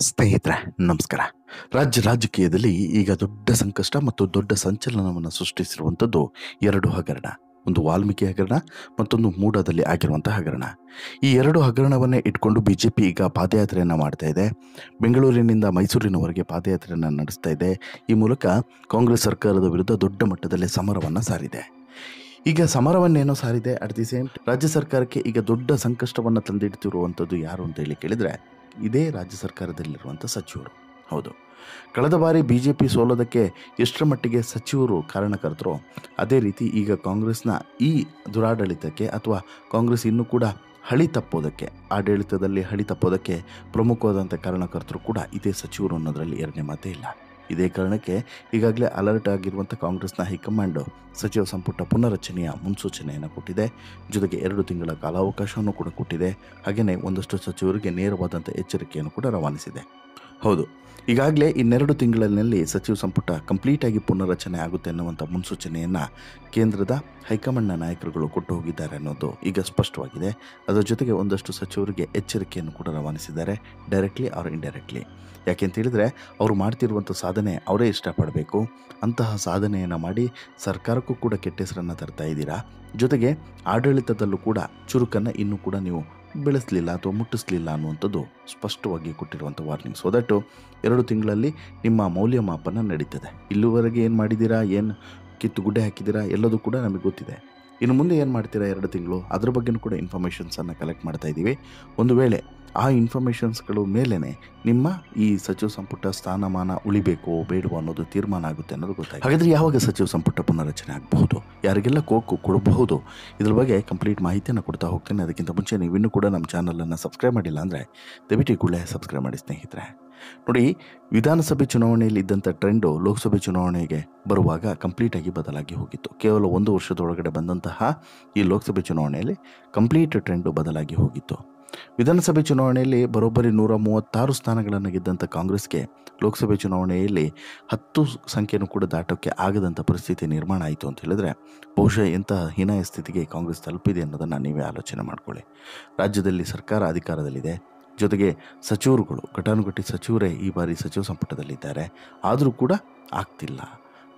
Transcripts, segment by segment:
ಸ್ನೇಹಿತರೆ ನಮಸ್ಕಾರ. ರಾಜಕೀಯದಲ್ಲಿ ಈಗ ದೊಡ್ಡ ಸಂಕಷ್ಟ ಮತ್ತು ದೊಡ್ಡ ಸಂಚಲನವನ್ನು ಸೃಷ್ಟಿಸಿರುವಂಥದ್ದು ಎರಡು ಹಗರಣ. ಒಂದು ವಾಲ್ಮೀಕಿ ಹಗರಣ, ಮತ್ತೊಂದು ಮೂಡಾದಲ್ಲಿ ಆಗಿರುವಂಥ ಹಗರಣ. ಈ ಎರಡು ಹಗರಣವನ್ನೇ ಇಟ್ಕೊಂಡು ಬಿಜೆಪಿ ಈಗ ಪಾದಯಾತ್ರೆಯನ್ನು ಮಾಡ್ತಾ ಇದೆ. ಬೆಂಗಳೂರಿನಿಂದ ಮೈಸೂರಿನವರೆಗೆ ಪಾದಯಾತ್ರೆಯನ್ನು ನಡೆಸ್ತಾ ಇದೆ. ಈ ಮೂಲಕ ಕಾಂಗ್ರೆಸ್ ಸರ್ಕಾರದ ವಿರುದ್ಧ ದೊಡ್ಡ ಮಟ್ಟದಲ್ಲಿ ಸಮರವನ್ನು ಸಾರಿದೆ. ಈಗ ಸಮರವನ್ನೇನೋ ಸಾರಿದೆ, ಅಟ್ ದಿ ಸೇಮ್ ರಾಜ್ಯ ಸರ್ಕಾರಕ್ಕೆ ಈಗ ದೊಡ್ಡ ಸಂಕಷ್ಟವನ್ನು ತಂದಿಡ್ತಿರುವಂಥದ್ದು ಯಾರು ಅಂತ ಹೇಳಿ ಕೇಳಿದರೆ ಇದೇ ರಾಜ್ಯ ಸರ್ಕಾರದಲ್ಲಿರುವಂಥ ಸಚಿವರು. ಹೌದು, ಕಳೆದ ಬಾರಿ BJP ಸೋಲೋದಕ್ಕೆ ಎಷ್ಟರ ಮಟ್ಟಿಗೆ ಸಚಿವರು ಕಾರಣಕರ್ತರೋ ಅದೇ ರೀತಿ ಈಗ ಕಾಂಗ್ರೆಸ್ನ ಈ ದುರಾಡಳಿತಕ್ಕೆ ಅಥವಾ ಕಾಂಗ್ರೆಸ್ ಇನ್ನೂ ಕೂಡ ಆಡಳಿತದಲ್ಲಿ ಹಳಿ ತಪ್ಪೋದಕ್ಕೆ ಪ್ರಮುಖವಾದಂಥ ಕಾರಣಕರ್ತರು ಕೂಡ ಇದೇ ಸಚಿವರು ಅನ್ನೋದರಲ್ಲಿ ಎರಡನೇ ಮಾತೇ ಇಲ್ಲ. ಇದೇ ಕಾರಣಕ್ಕೆ ಈಗಾಗಲೇ ಅಲರ್ಟ್ ಆಗಿರುವಂಥ ಕಾಂಗ್ರೆಸ್ನ ಹೈಕಮಾಂಡು ಸಚಿವ ಸಂಪುಟ ಪುನರಚನೆಯ ಮುನ್ಸೂಚನೆಯನ್ನು ಕೊಟ್ಟಿದೆ. ಜೊತೆಗೆ 2 ತಿಂಗಳ ಕಾಲಾವಕಾಶವನ್ನು ಕೂಡ ಕೊಟ್ಟಿದೆ. ಹಾಗೆಯೇ ಒಂದಷ್ಟು ಸಚಿವರಿಗೆ ನೇರವಾದಂಥ ಎಚ್ಚರಿಕೆಯನ್ನು ಕೂಡ ರವಾನಿಸಿದೆ. ಹೌದು, ಈಗಾಗಲೇ ಇನ್ನೆರಡು ತಿಂಗಳಿನಲ್ಲಿ ಸಚಿವ ಸಂಪುಟ ಕಂಪ್ಲೀಟಾಗಿ ಪುನರಚನೆ ಆಗುತ್ತೆ ಅನ್ನುವಂಥ ಮುನ್ಸೂಚನೆಯನ್ನು ಕೇಂದ್ರದ ಹೈಕಮಾಂಡ್ನ ನಾಯಕರುಗಳು ಕೊಟ್ಟು ಹೋಗಿದ್ದಾರೆ ಅನ್ನೋದು ಈಗ ಸ್ಪಷ್ಟವಾಗಿದೆ. ಅದರ ಜೊತೆಗೆ ಒಂದಷ್ಟು ಸಚಿವರಿಗೆ ಎಚ್ಚರಿಕೆಯನ್ನು ಕೂಡ ರವಾನಿಸಿದ್ದಾರೆ, ಡೈರೆಕ್ಟ್ಲಿ ಆರ್ ಇಂಡೈರೆಕ್ಟ್ಲಿ. ಯಾಕೆಂತ ಹೇಳಿದರೆ ಅವರು ಮಾಡ್ತಿರುವಂಥ ಸಾಧನೆ ಅವರೇ ಇಷ್ಟಪಡಬೇಕು. ಅಂತಹ ಸಾಧನೆಯನ್ನು ಮಾಡಿ ಸರ್ಕಾರಕ್ಕೂ ಕೂಡ ಕೆಟ್ಟ ಹೆಸರನ್ನು ತರ್ತಾ ಇದ್ದೀರಾ. ಜೊತೆಗೆ ಆಡಳಿತದಲ್ಲೂ ಕೂಡ ಚುರುಕನ್ನು ಇನ್ನೂ ಕೂಡ ನೀವು ಬೆಳೆಸಲಿಲ್ಲ ಅಥವಾ ಮುಟ್ಟಿಸಲಿಲ್ಲ ಅನ್ನುವಂಥದ್ದು ಸ್ಪಷ್ಟವಾಗಿ ಕೊಟ್ಟಿರುವಂಥ ವಾರ್ನಿಂಗ್. ಸೊ ದಟ್ 2 ತಿಂಗಳಲ್ಲಿ ನಿಮ್ಮ ಮೌಲ್ಯಮಾಪನ ನಡೀತದೆ. ಇಲ್ಲಿವರೆಗೆ ಏನು ಮಾಡಿದ್ದೀರಾ, ಏನು ಕಿತ್ತುಗುಡ್ಡೆ ಹಾಕಿದ್ದೀರಾ ಎಲ್ಲದೂ ಕೂಡ ನಮಗೆ ಗೊತ್ತಿದೆ. ಇನ್ನು ಮುಂದೆ ಏನು ಮಾಡ್ತೀರಾ 2 ತಿಂಗಳು, ಅದ್ರ ಬಗ್ಗೆನೂ ಕೂಡ ಇನ್ಫಾರ್ಮೇಷನ್ಸನ್ನು ಕಲೆಕ್ಟ್ ಮಾಡ್ತಾ ಇದ್ದೀವಿ. ಒಂದು ವೇಳೆ ಆ ಇನ್ಫಾರ್ಮೇಷನ್ಸ್ಗಳು ಮೇಲೇ ನಿಮ್ಮ ಈ ಸಚಿವ ಸಂಪುಟ ಸ್ಥಾನಮಾನ ಉಳಿಬೇಕೋ ಬೇಡವೋ ಅನ್ನೋದು ತೀರ್ಮಾನ ಆಗುತ್ತೆ ಅನ್ನೋದು ಗೊತ್ತಾಗಿದೆ. ಹಾಗಾದರೆ ಯಾವಾಗ ಸಚಿವ ಸಂಪುಟ ಪುನರಚನೆ ಆಗಬಹುದು, ಯಾರಿಗೆಲ್ಲ ಕೋಕು ಕೊಡಬಹುದು, ಇದ್ರ ಬಗ್ಗೆ ಕಂಪ್ಲೀಟ್ ಮಾಹಿತಿಯನ್ನು ಕೊಡ್ತಾ ಹೋಗ್ತೇನೆ. ಅದಕ್ಕಿಂತ ಮುಂಚೆ ನೀವು ಇನ್ನೂ ಕೂಡ ನಮ್ಮ ಚಾನಲನ್ನು ಸಬ್ಸ್ಕ್ರೈಬ್ ಮಾಡಿಲ್ಲ ಅಂದರೆ ದಯವಿಟ್ಟು ಕೂಡಲೇ ಸಬ್ಸ್ಕ್ರೈಬ್ ಮಾಡಿ ಸ್ನೇಹಿತರೆ. ನೋಡಿ, ವಿಧಾನಸಭೆ ಚುನಾವಣೆಯಲ್ಲಿ ಇದ್ದಂಥ ಟ್ರೆಂಡು ಲೋಕಸಭೆ ಚುನಾವಣೆಗೆ ಬರುವಾಗ ಕಂಪ್ಲೀಟಾಗಿ ಬದಲಾಗಿ ಹೋಗಿತ್ತು. ಕೇವಲ 1 ವರ್ಷದೊಳಗಡೆ ಬಂದಂತಹ ಈ ಲೋಕಸಭೆ ಚುನಾವಣೆಯಲ್ಲಿ ಕಂಪ್ಲೀಟ್ ಟ್ರೆಂಡು ಬದಲಾಗಿ ಹೋಗಿತ್ತು. ವಿಧಾನಸಭೆ ಚುನಾವಣೆಯಲ್ಲಿ ಬರೋಬ್ಬರಿ 136 ಸ್ಥಾನಗಳನ್ನು ಗೆದ್ದಂಥ ಕಾಂಗ್ರೆಸ್ಗೆ ಲೋಕಸಭೆ ಚುನಾವಣೆಯಲ್ಲಿ 10 ಸಂಖ್ಯೆಯನ್ನು ಕೂಡ ದಾಟೋಕ್ಕೆ ಆಗದಂಥ ಪರಿಸ್ಥಿತಿ ನಿರ್ಮಾಣ ಆಯಿತು ಅಂತ ಹೇಳಿದ್ರೆ ಬಹುಶಃ ಎಂಥ ಹೀನಾಯ ಸ್ಥಿತಿಗೆ ಕಾಂಗ್ರೆಸ್ ತಲುಪಿದೆ ಅನ್ನೋದನ್ನು ನೀವೇ ಆಲೋಚನೆ ಮಾಡ್ಕೊಳ್ಳಿ. ರಾಜ್ಯದಲ್ಲಿ ಸರ್ಕಾರ ಅಧಿಕಾರದಲ್ಲಿದೆ, ಜೊತೆಗೆ ಸಚಿವರುಗಳು ಘಟಾನುಘಟಿ ಸಚಿವರೇ ಈ ಬಾರಿ ಸಚಿವ ಸಂಪುಟದಲ್ಲಿದ್ದಾರೆ, ಆದರೂ ಕೂಡ ಆಗ್ತಿಲ್ಲ.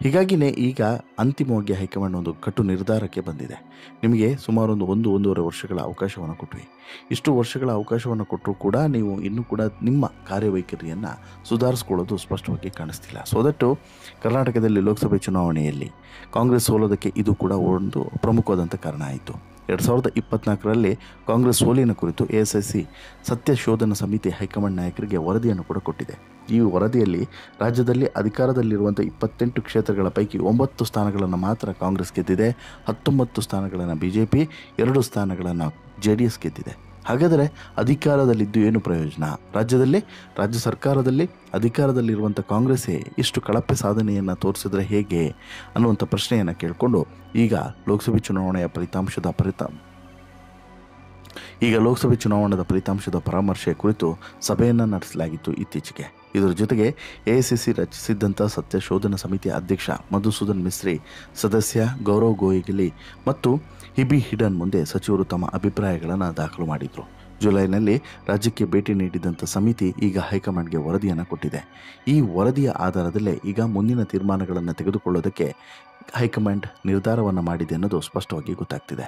ಹೀಗಾಗಿಯೇ ಈಗ ಅಂತಿಮವಾಗಿ ಹೈಕಮಾಂಡ್ ಒಂದು ಕಟ್ಟು ನಿರ್ಧಾರಕ್ಕೆ ಬಂದಿದೆ. ನಿಮಗೆ ಸುಮಾರು ಒಂದೂವರೆ ವರ್ಷಗಳ ಅವಕಾಶವನ್ನು ಕೊಟ್ವಿ. ಇಷ್ಟು ವರ್ಷಗಳ ಅವಕಾಶವನ್ನು ಕೊಟ್ಟರೂ ಕೂಡ ನೀವು ಇನ್ನೂ ಕೂಡ ನಿಮ್ಮ ಕಾರ್ಯವೈಖರಿಯನ್ನು ಸುಧಾರಿಸ್ಕೊಳ್ಳೋದು ಸ್ಪಷ್ಟವಾಗಿ ಕಾಣಿಸ್ತಿಲ್ಲ. ಸೊ ದಟ್ಟು ಕರ್ನಾಟಕದಲ್ಲಿ ಲೋಕಸಭೆ ಚುನಾವಣೆಯಲ್ಲಿ ಕಾಂಗ್ರೆಸ್ ಸೋಲೋದಕ್ಕೆ ಇದು ಕೂಡ ಒಂದು ಪ್ರಮುಖವಾದಂಥ ಕಾರಣ ಆಯಿತು. 2024ರಲ್ಲಿ ಕಾಂಗ್ರೆಸ್ ಸೋಲಿನ ಕುರಿತು AICC ಸತ್ಯ ಶೋಧನಾ ಸಮಿತಿ ಹೈಕಮಾಂಡ್ ನಾಯಕರಿಗೆ ವರದಿಯನ್ನು ಕೂಡ ಕೊಟ್ಟಿದೆ. ಈ ವರದಿಯಲ್ಲಿ ರಾಜ್ಯದಲ್ಲಿ ಅಧಿಕಾರದಲ್ಲಿರುವಂಥ 28 ಕ್ಷೇತ್ರಗಳ ಪೈಕಿ 9 ಸ್ಥಾನಗಳನ್ನು ಮಾತ್ರ ಕಾಂಗ್ರೆಸ್ ಗೆದ್ದಿದೆ, 19 ಸ್ಥಾನಗಳನ್ನು BJP, 2 ಸ್ಥಾನಗಳನ್ನು JDS ಗೆದ್ದಿದೆ. ಹಾಗಾದರೆ ಅಧಿಕಾರದಲ್ಲಿದ್ದು ಏನು ಪ್ರಯೋಜನ? ರಾಜ್ಯ ಸರ್ಕಾರದಲ್ಲಿ ಅಧಿಕಾರದಲ್ಲಿರುವಂಥ ಕಾಂಗ್ರೆಸ್ಸೇ ಇಷ್ಟು ಕಳಪೆ ಸಾಧನೆಯನ್ನು ತೋರಿಸಿದ್ರೆ ಹೇಗೆ ಅನ್ನುವಂಥ ಪ್ರಶ್ನೆಯನ್ನು ಕೇಳಿಕೊಂಡು ಈಗ ಲೋಕಸಭೆ ಚುನಾವಣೆಯ ಫಲಿತಾಂಶದ ಪರಾಮರ್ಶೆ ಕುರಿತು ಸಭೆಯನ್ನು ನಡೆಸಲಾಗಿತ್ತು ಇತ್ತೀಚೆಗೆ. ಇದರ ಜೊತೆಗೆ AICC ರಚಿಸಿದ್ದಂಥ ಸತ್ಯ ಶೋಧನಾ ಸಮಿತಿಯ ಅಧ್ಯಕ್ಷ ಮಧುಸೂದನ್ ಮಿಸ್ತ್ರಿ, ಸದಸ್ಯ ಗೌರವ್ ಗೋಯಗಲಿ ಮತ್ತು ಹಿಬಿ ಹಿಡನ್ ಮುಂದೆ ಸಚಿವರು ತಮ್ಮ ಅಭಿಪ್ರಾಯಗಳನ್ನು ದಾಖಲು ಮಾಡಿದರು. ಜುಲೈನಲ್ಲಿ ರಾಜ್ಯಕ್ಕೆ ಭೇಟಿ ನೀಡಿದಂಥ ಸಮಿತಿ ಈಗ ಹೈಕಮಾಂಡ್ಗೆ ವರದಿಯನ್ನು ಕೊಟ್ಟಿದೆ. ಈ ವರದಿಯ ಆಧಾರದಲ್ಲೇ ಈಗ ಮುಂದಿನ ತೀರ್ಮಾನಗಳನ್ನು ತೆಗೆದುಕೊಳ್ಳೋದಕ್ಕೆ ಹೈಕಮಾಂಡ್ ನಿರ್ಧಾರವನ್ನು ಮಾಡಿದೆ ಅನ್ನೋದು ಸ್ಪಷ್ಟವಾಗಿ ಗೊತ್ತಾಗ್ತಿದೆ.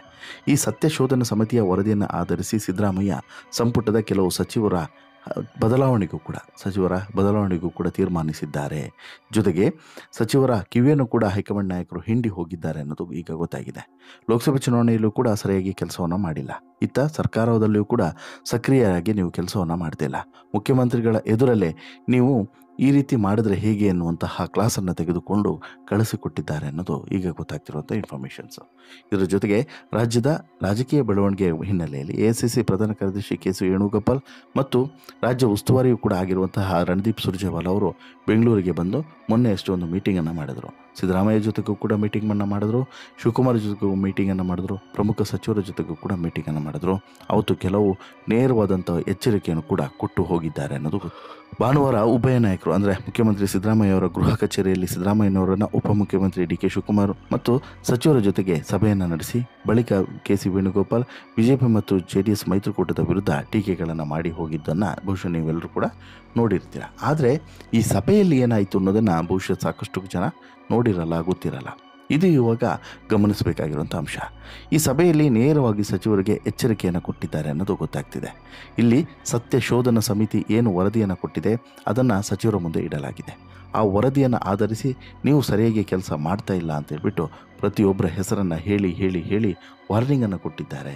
ಈ ಸತ್ಯ ಶೋಧನಾ ಸಮಿತಿಯ ವರದಿಯನ್ನು ಆಧರಿಸಿ ಸಿದ್ದರಾಮಯ್ಯ ಸಂಪುಟದ ಕೆಲವು ಸಚಿವರ ಬದಲಾವಣೆಗೂ ಕೂಡ ತೀರ್ಮಾನಿಸಿದ್ದಾರೆ. ಜೊತೆಗೆ ಸಚಿವರ ಕಿವಿಯನ್ನು ಕೂಡ ಹೈಕಮಾಂಡ್ ನಾಯಕರು ಹಿಂಡಿ ಹೋಗಿದ್ದಾರೆ ಅನ್ನೋದು ಈಗ ಗೊತ್ತಾಗಿದೆ. ಲೋಕಸಭೆ ಚುನಾವಣೆಯಲ್ಲೂ ಕೂಡ ಸರಿಯಾಗಿ ಕೆಲಸವನ್ನು ಮಾಡಿಲ್ಲ. ಇತ್ತ ಸರ್ಕಾರದಲ್ಲಿಯೂ ಕೂಡ ಸಕ್ರಿಯರಾಗಿ ನೀವು ಕೆಲಸವನ್ನು ಮಾಡ್ತಿಲ್ಲ. ಮುಖ್ಯಮಂತ್ರಿಗಳ ಎದುರಲ್ಲೇ ನೀವು ಈ ರೀತಿ ಮಾಡಿದ್ರೆ ಹೇಗೆ ಎನ್ನುವಂತಹ ಕ್ಲಾಸನ್ನು ತೆಗೆದುಕೊಂಡು ಕಳಿಸಿಕೊಟ್ಟಿದ್ದಾರೆ ಅನ್ನೋದು ಈಗ ಗೊತ್ತಾಗ್ತಿರುವಂಥ ಇನ್ಫಾರ್ಮೇಷನ್ಸು. ಇದರ ಜೊತೆಗೆ ರಾಜ್ಯದ ರಾಜಕೀಯ ಬೆಳವಣಿಗೆಯ ಹಿನ್ನೆಲೆಯಲ್ಲಿ AICC ಪ್ರಧಾನ ಕಾರ್ಯದರ್ಶಿ KC ವೇಣುಗೋಪಾಲ್ ಮತ್ತು ರಾಜ್ಯ ಉಸ್ತುವಾರಿಯೂ ಕೂಡ ಆಗಿರುವಂತಹ ರಣದೀಪ್ ಸುರ್ಜೇವಾಲಾ ಅವರು ಬೆಂಗಳೂರಿಗೆ ಬಂದು ಮೊನ್ನೆ ಒಂದು ಮೀಟಿಂಗನ್ನು ಮಾಡಿದರು. ಸಿದ್ದರಾಮಯ್ಯ ಜೊತೆಗೂ ಕೂಡ ಮೀಟಿಂಗನ್ನು ಮಾಡಿದ್ರು, ಶಿವಕುಮಾರ್ ಜೊತೆಗೂ ಮೀಟಿಂಗನ್ನು ಮಾಡಿದ್ರು, ಪ್ರಮುಖ ಸಚಿವರ ಜೊತೆಗೂ ಕೂಡ ಮೀಟಿಂಗನ್ನು ಮಾಡಿದ್ರು. ಅವತ್ತು ಕೆಲವು ನೇರವಾದಂಥ ಎಚ್ಚರಿಕೆಯನ್ನು ಕೂಡ ಕೊಟ್ಟು ಹೋಗಿದ್ದಾರೆ ಅನ್ನೋದು ಗೊತ್ತು. ಭಾನುವಾರ ಉಭಯ ನಾಯಕರು ಅಂದರೆ ಮುಖ್ಯಮಂತ್ರಿ ಸಿದ್ದರಾಮಯ್ಯ ಅವರ ಗೃಹ ಕಚೇರಿಯಲ್ಲಿ ಸಿದ್ದರಾಮಯ್ಯನವರನ್ನು ಉಪಮುಖ್ಯಮಂತ್ರಿ ಡಿ ಕೆ ಶಿವಕುಮಾರ್ ಮತ್ತು ಸಚಿವರ ಜೊತೆಗೆ ಸಭೆಯನ್ನು ನಡೆಸಿ ಬಳಿಕ ಕೆ.ಸಿ. ವೇಣುಗೋಪಾಲ್ ಬಿಜೆಪಿ ಮತ್ತು JDS ಮೈತ್ರಿಕೂಟದ ವಿರುದ್ಧ ಟೀಕೆಗಳನ್ನು ಮಾಡಿ ಹೋಗಿದ್ದನ್ನು ಬಹುಶಃ ನೀವೆಲ್ಲರೂ ಕೂಡ ನೋಡಿರ್ತೀರ. ಆದರೆ ಈ ಸಭೆಯಲ್ಲಿ ಏನಾಯಿತು ಅನ್ನೋದನ್ನು ಬಹುಶಃ ಸಾಕಷ್ಟು ಜನ ನೋಡಿರಲ್ಲ, ಗೊತ್ತಿರಲ್ಲ. ಇದು ಇವಾಗ ಗಮನಿಸಬೇಕಾಗಿರುವಂಥ ಅಂಶ. ಈ ಸಭೆಯಲ್ಲಿ ನೇರವಾಗಿ ಸಚಿವರಿಗೆ ಎಚ್ಚರಿಕೆಯನ್ನು ಕೊಟ್ಟಿದ್ದಾರೆ ಅನ್ನೋದು ಗೊತ್ತಾಗ್ತಿದೆ. ಇಲ್ಲಿ ಸತ್ಯ ಶೋಧನಾ ಸಮಿತಿ ಏನು ವರದಿಯನ್ನು ಕೊಟ್ಟಿದೆ ಅದನ್ನು ಸಚಿವರ ಮುಂದೆ ಇಡಲಾಗಿದೆ. ಆ ವರದಿಯನ್ನು ಆಧರಿಸಿ ನೀವು ಸರಿಯಾಗಿ ಕೆಲಸ ಮಾಡ್ತಾ ಇಲ್ಲ ಅಂತ ಹೇಳ್ಬಿಟ್ಟು ಪ್ರತಿಯೊಬ್ಬರ ಹೆಸರನ್ನು ಹೇಳಿ ಹೇಳಿ ಹೇಳಿ ವಾರ್ನಿಂಗನ್ನು ಕೊಟ್ಟಿದ್ದಾರೆ.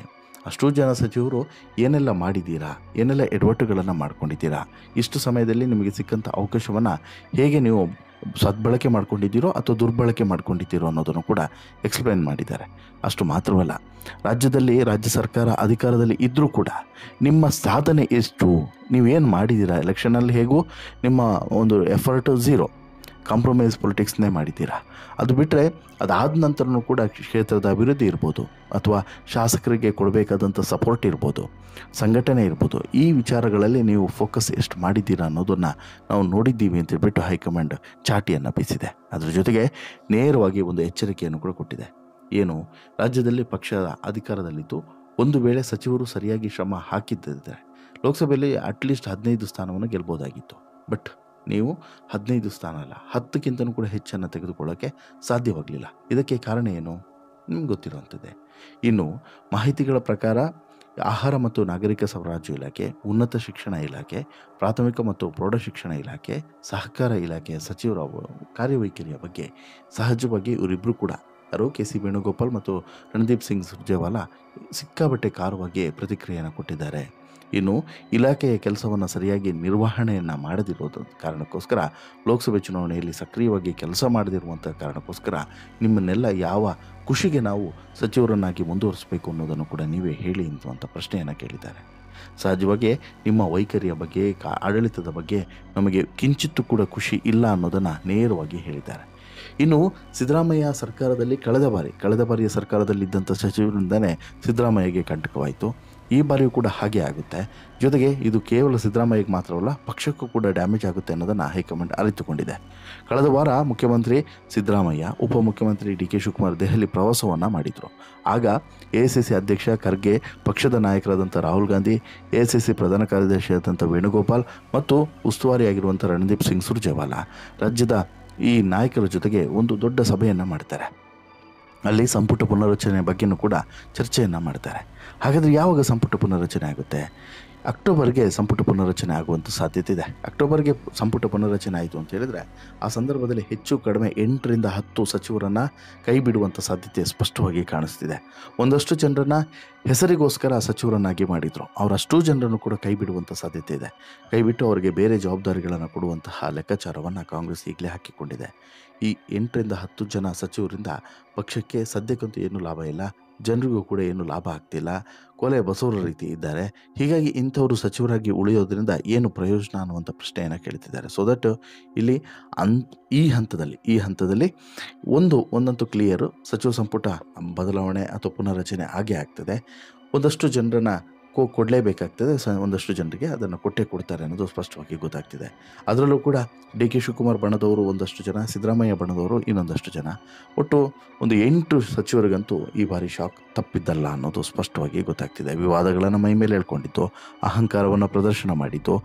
ಅಷ್ಟೂ ಜನ ಸಚಿವರು ಏನೆಲ್ಲ ಮಾಡಿದ್ದೀರಾ, ಏನೆಲ್ಲ ಎಡವಟ್ಟುಗಳನ್ನು ಮಾಡ್ಕೊಂಡಿದ್ದೀರಾ, ಇಷ್ಟು ಸಮಯದಲ್ಲಿ ನಿಮಗೆ ಸಿಕ್ಕಂಥ ಅವಕಾಶವನ್ನು ಹೇಗೆ ನೀವು ಸದ್ಬಳಕೆ ಮಾಡ್ಕೊಂಡಿದ್ದೀರೋ ಅಥವಾ ದುರ್ಬಳಕೆ ಮಾಡ್ಕೊಂಡಿದ್ದೀರೋ ಅನ್ನೋದನ್ನು ಕೂಡ ಎಕ್ಸ್ಪ್ಲೈನ್ ಮಾಡಿದ್ದಾರೆ. ಅಷ್ಟು ಮಾತ್ರವಲ್ಲ, ರಾಜ್ಯದಲ್ಲಿ ರಾಜ್ಯ ಸರ್ಕಾರ ಅಧಿಕಾರದಲ್ಲಿ ಇದ್ದರೂ ಕೂಡ ನಿಮ್ಮ ಸಾಧನೆ ಎಷ್ಟು, ನೀವೇನು ಮಾಡಿದ್ದೀರಾ, ಎಲೆಕ್ಷನಲ್ಲಿ ಹೇಗೂ ನಿಮ್ಮ ಒಂದು ಎಫರ್ಟ್ ಝೀರೋ, ಕಾಂಪ್ರಮೈಸ್ ಪೊಲಿಟಿಕ್ಸ್ನೇ ಮಾಡಿದ್ದೀರಾ. ಅದು ಬಿಟ್ಟರೆ ಅದಾದ ನಂತರನೂ ಕೂಡ ಕ್ಷೇತ್ರದ ಅಭಿವೃದ್ಧಿ ಇರ್ಬೋದು ಅಥವಾ ಶಾಸಕರಿಗೆ ಕೊಡಬೇಕಾದಂಥ ಸಪೋರ್ಟ್ ಇರ್ಬೋದು, ಸಂಘಟನೆ ಇರ್ಬೋದು, ಈ ವಿಚಾರಗಳಲ್ಲಿ ನೀವು ಫೋಕಸ್ ಎಷ್ಟು ಮಾಡಿದ್ದೀರಾ ಅನ್ನೋದನ್ನು ನಾವು ನೋಡಿದ್ದೀವಿ ಅಂತ ಹೇಳ್ಬಿಟ್ಟು ಹೈಕಮಾಂಡ್ ಚಾಟಿಯನ್ನು ಬೀಸಿದೆ. ಅದರ ಜೊತೆಗೆ ನೇರವಾಗಿ ಒಂದು ಎಚ್ಚರಿಕೆಯನ್ನು ಕೂಡ ಕೊಟ್ಟಿದೆ. ಏನು, ರಾಜ್ಯದಲ್ಲಿ ಪಕ್ಷ ಅಧಿಕಾರದಲ್ಲಿದ್ದು ಒಂದು ವೇಳೆ ಸಚಿವರು ಸರಿಯಾಗಿ ಶ್ರಮ ಹಾಕಿದ್ದಿದ್ದರೆ ಲೋಕಸಭೆಯಲ್ಲಿ ಅಟ್ಲೀಸ್ಟ್ 15 ಸ್ಥಾನವನ್ನು ಗೆಲ್ಬೋದಾಗಿತ್ತು. ಬಟ್ ನೀವು 15 ಸ್ಥಾನ ಅಲ್ಲ, 10ಕ್ಕಿಂತನೂ ಕೂಡ ಹೆಚ್ಚನ್ನು ತೆಗೆದುಕೊಳ್ಳೋಕ್ಕೆ ಸಾಧ್ಯವಾಗಲಿಲ್ಲ. ಇದಕ್ಕೆ ಕಾರಣ ಏನು ನಿಮ್ಗೆ ಗೊತ್ತಿರುವಂಥದ್ದೇ. ಇನ್ನು ಮಾಹಿತಿಗಳ ಪ್ರಕಾರ ಆಹಾರ ಮತ್ತು ನಾಗರಿಕ ಸರಬರಾಜು ಇಲಾಖೆ, ಉನ್ನತ ಶಿಕ್ಷಣ ಇಲಾಖೆ, ಪ್ರಾಥಮಿಕ ಮತ್ತು ಪ್ರೌಢಶಿಕ್ಷಣ ಇಲಾಖೆ, ಸಹಕಾರ ಇಲಾಖೆಯ ಸಚಿವರ ಕಾರ್ಯವೈಖರಿಯ ಬಗ್ಗೆ ಸಹಜವಾಗಿ ಇವರಿಬ್ಬರು ಕೂಡ ಯಾರು ಕೆ.ಸಿ. ವೇಣುಗೋಪಾಲ್ ಮತ್ತು ರಣದೀಪ್ ಸಿಂಗ್ ಸುರ್ಜೇವಾಲಾ ಸಿಕ್ಕಾಬಟ್ಟೆ ಕಾರವಾಗಿ ಪ್ರತಿಕ್ರಿಯೆಯನ್ನು ಕೊಟ್ಟಿದ್ದಾರೆ. ಇನ್ನು ಇಲಾಖೆಯ ಕೆಲಸವನ್ನು ಸರಿಯಾಗಿ ನಿರ್ವಹಣೆಯನ್ನು ಮಾಡದಿರೋದ ಕಾರಣಕ್ಕೋಸ್ಕರ, ಲೋಕಸಭೆ ಚುನಾವಣೆಯಲ್ಲಿ ಸಕ್ರಿಯವಾಗಿ ಕೆಲಸ ಮಾಡದಿರುವಂಥ ಕಾರಣಕ್ಕೋಸ್ಕರ ನಿಮ್ಮನ್ನೆಲ್ಲ ಯಾವ ಖುಷಿಗೆ ನಾವು ಸಚಿವರನ್ನಾಗಿ ಮುಂದುವರಿಸಬೇಕು ಅನ್ನೋದನ್ನು ಕೂಡ ನೀವೇ ಹೇಳಿ ಅನ್ನುವಂಥ ಪ್ರಶ್ನೆಯನ್ನು ಕೇಳಿದ್ದಾರೆ. ಸಹಜವಾಗಿ ನಿಮ್ಮ ವೈಖರಿಯ ಬಗ್ಗೆ, ಆಡಳಿತದ ಬಗ್ಗೆ ನಮಗೆ ಕಿಂಚಿತ್ತೂ ಕೂಡ ಖುಷಿ ಇಲ್ಲ ಅನ್ನೋದನ್ನು ನೇರವಾಗಿ ಹೇಳಿದ್ದಾರೆ. ಇನ್ನು ಸಿದ್ದರಾಮಯ್ಯ ಸರ್ಕಾರದಲ್ಲಿ ಕಳೆದ ಬಾರಿಯ ಸರ್ಕಾರದಲ್ಲಿದ್ದಂಥ ಸಚಿವರಿಂದನೇ ಸಿದ್ದರಾಮಯ್ಯಗೆ ಕಂಟಕವಾಯಿತು. ಈ ಬಾರಿಯೂ ಕೂಡ ಹಾಗೆ ಆಗುತ್ತೆ. ಜೊತೆಗೆ ಇದು ಕೇವಲ ಸಿದ್ದರಾಮಯ್ಯಗೆ ಮಾತ್ರವಲ್ಲ, ಪಕ್ಷಕ್ಕೂ ಕೂಡ ಡ್ಯಾಮೇಜ್ ಆಗುತ್ತೆ ಅನ್ನೋದನ್ನು ಹೈಕಮಾಂಡ್ ಅರಿತುಕೊಂಡಿದೆ. ಕಳೆದ ವಾರ ಮುಖ್ಯಮಂತ್ರಿ ಸಿದ್ದರಾಮಯ್ಯ, ಉಪಮುಖ್ಯಮಂತ್ರಿ ಡಿ ಕೆ ಶಿವಕುಮಾರ್ ದೆಹಲಿ ಪ್ರವಾಸವನ್ನು ಮಾಡಿದರು. ಆಗ AICC ಅಧ್ಯಕ್ಷ ಖರ್ಗೆ, ಪಕ್ಷದ ನಾಯಕರಾದಂಥ ರಾಹುಲ್ ಗಾಂಧಿ, AICC ಪ್ರಧಾನ ಕಾರ್ಯದರ್ಶಿಯಾದಂಥ ವೇಣುಗೋಪಾಲ್ ಮತ್ತು ಉಸ್ತುವಾರಿಯಾಗಿರುವಂಥ ರಣದೀಪ್ ಸಿಂಗ್ ಸುರ್ಜೇವಾಲಾ ರಾಜ್ಯದ ಈ ನಾಯಕರ ಜೊತೆಗೆ ಒಂದು ದೊಡ್ಡ ಸಭೆಯನ್ನು ಮಾಡ್ತಾರೆ. ಅಲ್ಲಿ ಸಂಪುಟ ಪುನರ್ರಚನೆ ಬಗ್ಗೆಯೂ ಕೂಡ ಚರ್ಚೆಯನ್ನು ಮಾಡ್ತಾರೆ. ಹಾಗಾದರೆ ಯಾವಾಗ ಸಂಪುಟ ಪುನರ್ರಚನೆ ಆಗುತ್ತೆ? ಅಕ್ಟೋಬರ್ಗೆ ಸಂಪುಟ ಪುನರ್ರಚನೆ ಆಗುವಂಥ ಸಾಧ್ಯತೆ ಇದೆ. ಅಕ್ಟೋಬರ್ಗೆ ಸಂಪುಟ ಪುನರ್ರಚನೆ ಆಯಿತು ಅಂತ ಹೇಳಿದರೆ ಆ ಸಂದರ್ಭದಲ್ಲಿ ಹೆಚ್ಚು ಕಡಿಮೆ 8 ರಿಂದ 10 ಸಚಿವರನ್ನು ಕೈ ಬಿಡುವಂಥ ಸಾಧ್ಯತೆ ಸ್ಪಷ್ಟವಾಗಿ ಕಾಣಿಸ್ತಿದೆ. ಒಂದಷ್ಟು ಜನರನ್ನು ಹೆಸರಿಗೋಸ್ಕರ ಸಚಿವರನ್ನಾಗಿ ಮಾಡಿದರು, ಅವರಷ್ಟೂ ಜನರನ್ನು ಕೂಡ ಕೈ ಬಿಡುವಂಥ ಸಾಧ್ಯತೆ ಇದೆ. ಕೈಬಿಟ್ಟು ಅವರಿಗೆ ಬೇರೆ ಜವಾಬ್ದಾರಿಗಳನ್ನು ಕೊಡುವಂತಹ ಲೆಕ್ಕಾಚಾರವನ್ನು ಕಾಂಗ್ರೆಸ್ ಈಗಲೇ ಹಾಕಿಕೊಂಡಿದೆ. ಈ 8 ರಿಂದ 10 ಜನ ಸಚಿವರಿಂದ ಪಕ್ಷಕ್ಕೆ ಸದ್ಯಕ್ಕಂತೂ ಏನೂ ಲಾಭ ಇಲ್ಲ, ಜನರಿಗೂ ಕೂಡ ಏನು ಲಾಭ ಆಗ್ತಿಲ್ಲ, ಕೊಲೆ ಬಸವರ ರೀತಿ ಇದ್ದಾರೆ. ಹೀಗಾಗಿ ಇಂಥವರು ಸಚಿವರಾಗಿ ಉಳಿಯೋದ್ರಿಂದ ಏನು ಪ್ರಯೋಜನ ಅನ್ನುವಂಥ ಪ್ರಶ್ನೆಯನ್ನು ಕೇಳ್ತಿದ್ದಾರೆ. ಸೊ ದಟ್ ಇಲ್ಲಿ ಈ ಹಂತದಲ್ಲಿ ಒಂದಂತೂ ಕ್ಲಿಯರು, ಸಚಿವ ಸಂಪುಟ ಬದಲಾವಣೆ ಅಥವಾ ಪುನರ್ರಚನೆ ಆಗೇ ಆಗ್ತದೆ. ಒಂದಷ್ಟು ಜನರನ್ನು ಕೊಡಲೇಬೇಕಾಗ್ತದೆ, ಒಂದಷ್ಟು ಜನರಿಗೆ ಅದನ್ನು ಕೊಡ್ತಾರೆ ಅನ್ನೋದು ಸ್ಪಷ್ಟವಾಗಿ ಗೊತ್ತಾಗ್ತಿದೆ. ಅದರಲ್ಲೂ ಕೂಡ ಡಿ ಕೆ ಶಿವಕುಮಾರ್ ಬಣದವರು ಒಂದಷ್ಟು ಜನ, ಸಿದ್ದರಾಮಯ್ಯ ಬಣದವರು ಇನ್ನೊಂದಷ್ಟು ಜನ, ಒಟ್ಟು ಒಂದು 8 ಸಚಿವರಿಗಂತೂ ಈ ಬಾರಿ ಶಾಕ್ ತಪ್ಪಿದ್ದಲ್ಲ ಅನ್ನೋದು ಸ್ಪಷ್ಟವಾಗಿ ಗೊತ್ತಾಗ್ತಿದೆ. ವಿವಾದಗಳನ್ನು ಮೈ ಮೇಲೆ ಹೇಳ್ಕೊಂಡಿದ್ದು, ಅಹಂಕಾರವನ್ನು ಪ್ರದರ್ಶನ ಮಾಡಿದ್ದು,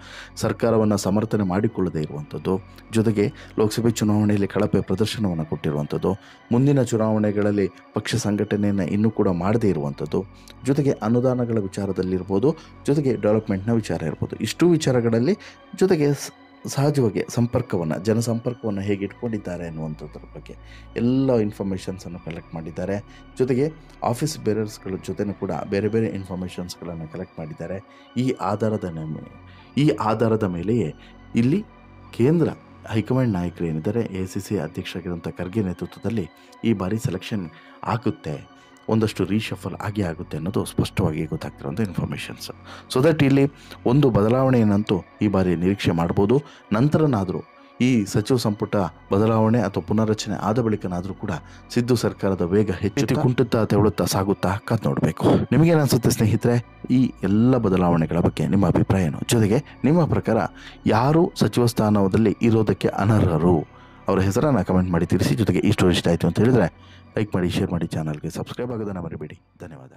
ಸರ್ಕಾರವನ್ನು ಸಮರ್ಥನೆ ಮಾಡಿಕೊಳ್ಳದೇ ಇರುವಂಥದ್ದು, ಜೊತೆಗೆ ಲೋಕಸಭೆ ಚುನಾವಣೆಯಲ್ಲಿ ಕಳಪೆ ಪ್ರದರ್ಶನವನ್ನು ಕೊಟ್ಟಿರುವಂಥದ್ದು, ಮುಂದಿನ ಚುನಾವಣೆಗಳಲ್ಲಿ ಪಕ್ಷ ಸಂಘಟನೆಯನ್ನು ಇನ್ನೂ ಕೂಡ ಮಾಡದೇ ಇರುವಂಥದ್ದು, ಜೊತೆಗೆ ಅನುದಾನಗಳ ವಿಚಾರದಲ್ಲಿರ್ಬೋದು, ಜೊತೆಗೆ ಡೆವಲಪ್ಮೆಂಟ್ನ ವಿಚಾರ ಇರ್ಬೋದು, ಇಷ್ಟೂ ವಿಚಾರಗಳಲ್ಲಿ ಜೊತೆಗೆ ಸಹಜವಾಗಿ ಜನಸಂಪರ್ಕವನ್ನು ಹೇಗೆ ಇಟ್ಕೊಂಡಿದ್ದಾರೆ ಅನ್ನುವಂಥದ್ರ ಬಗ್ಗೆ ಎಲ್ಲ ಇನ್ಫಾರ್ಮೇಷನ್ಸನ್ನು ಕಲೆಕ್ಟ್ ಮಾಡಿದ್ದಾರೆ. ಜೊತೆಗೆ ಆಫೀಸ್ ಬೇರರ್ಸ್ಗಳ ಜೊತೆನೂ ಕೂಡ ಬೇರೆ ಬೇರೆ ಇನ್ಫಾರ್ಮೇಷನ್ಸ್ಗಳನ್ನು ಕಲೆಕ್ಟ್ ಮಾಡಿದ್ದಾರೆ. ಈ ಆಧಾರದ ಮೇಲೆಯೇ ಇಲ್ಲಿ ಕೇಂದ್ರ ಹೈಕಮಾಂಡ್ ನಾಯಕರು ಏನಿದ್ದಾರೆ, AICC ಅಧ್ಯಕ್ಷರಾಗಿರುವಂಥ ಖರ್ಗೆ ನೇತೃತ್ವದಲ್ಲಿ ಈ ಬಾರಿ ಸೆಲೆಕ್ಷನ್ ಆಗುತ್ತೆ, ಒಂದಷ್ಟು ರೀಶಫಲ್ ಆಗುತ್ತೆ ಅನ್ನೋದು ಸ್ಪಷ್ಟವಾಗಿ ಗೊತ್ತಾಗ್ತಿರೋಂಥ ಇನ್ಫಾರ್ಮೇಷನ್ಸ್. ಸೊ ದಟ್ ಇಲ್ಲಿ ಒಂದು ಬದಲಾವಣೆಯನ್ನಂತೂ ಈ ಬಾರಿ ನಿರೀಕ್ಷೆ ಮಾಡ್ಬೋದು. ನಂತರನಾದರೂ ಈ ಸಚಿವ ಸಂಪುಟ ಬದಲಾವಣೆ ಅಥವಾ ಪುನರ್ರಚನೆ ಆದ ಬಳಿಕನಾದರೂ ಕೂಡ ಸಿದ್ದು ಸರ್ಕಾರದ ವೇಗ ಹೆಚ್ಚು ಕುಂಟುತ್ತಾ ತೆವಳುತ್ತಾ ಸಾಗುತ್ತಾ ಕಾದ್ ನೋಡಬೇಕು. ನಿಮಗೇನು ಅನ್ಸುತ್ತೆ ಸ್ನೇಹಿತರೆ ಈ ಎಲ್ಲ ಬದಲಾವಣೆಗಳ ಬಗ್ಗೆ ನಿಮ್ಮ ಅಭಿಪ್ರಾಯ ಏನು? ಜೊತೆಗೆ ನಿಮ್ಮ ಪ್ರಕಾರ ಯಾರು ಸಚಿವ ಸ್ಥಾನದಲ್ಲಿ ಇರೋದಕ್ಕೆ ಅನರ್ಹರು ಅವರ ಹೆಸರನ್ನು ಕಮೆಂಟ್ ಮಾಡಿ ತಿಳಿಸಿ. ಜೊತೆಗೆ ಈ ಸ್ಟೋರಿ ಇಷ್ಟ ಆಯಿತು ಅಂತ ಹೇಳಿದರೆ ಲೈಕ್ ಮಾಡಿ, ಶೇರ್ ಮಾಡಿ, ಚಾನಲ್ಗೆ ಸಬ್ಸ್ಕ್ರೈಬ್ ಆಗೋದನ್ನು ಮರಿಬೇಡಿ. ಧನ್ಯವಾದ.